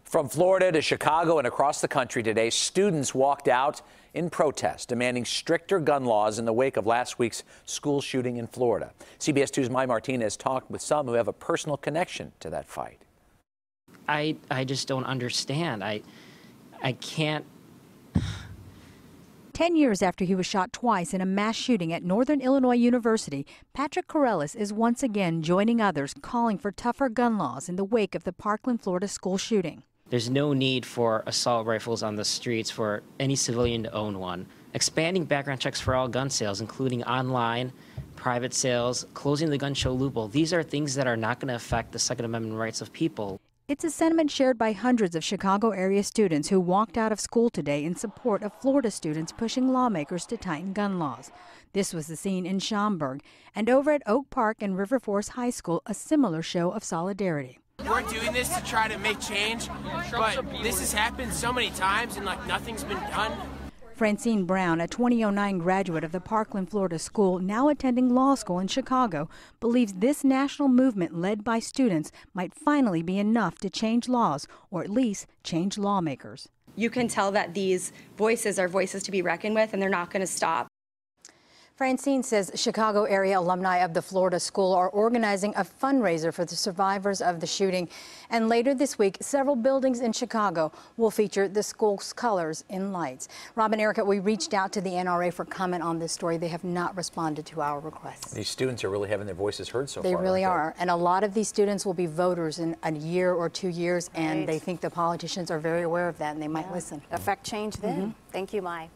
From Florida to Chicago and across the country today, students walked out in protest, demanding stricter gun laws in the wake of last week's school shooting in Florida. CBS 2's Mai Martinez talked with some who have a personal connection to that fight. I just don't understand. I can't. 10 years after he was shot twice in a mass shooting at Northern Illinois University, Patrick Corellis is once again joining others calling for tougher gun laws in the wake of the Parkland, Florida school shooting. There's no need for assault rifles on the streets for any civilian to own one. Expanding background checks for all gun sales, including online, private sales, closing the gun show loophole. These are things that are not going to affect the Second Amendment rights of people. It's a sentiment shared by hundreds of Chicago area students who walked out of school today in support of Florida students pushing lawmakers to tighten gun laws. This was the scene in Schaumburg, and over at Oak Park and River Forest High School, a similar show of solidarity. We're doing this to try to make change, but this has happened so many times and nothing's been done. Francine Brown, a 2009 graduate of the Parkland, Florida school, now attending law school in Chicago, believes this national movement led by students might finally be enough to change laws, or at least change lawmakers. You can tell that these voices are voices to be reckoned with, and they're not going to stop. Francine says Chicago area alumni of the Florida school are organizing a fundraiser for the survivors of the shooting. And later this week, several buildings in Chicago will feature the school's colors in lights. Rob and Erica, we reached out to the NRA for comment on this story. They have not responded to our requests. These students are really having their voices heard so far. They really are. And a lot of these students will be voters in a year or 2 years, and they think the politicians are very aware of that, and they might listen. Affect change then. Thank you, Mai.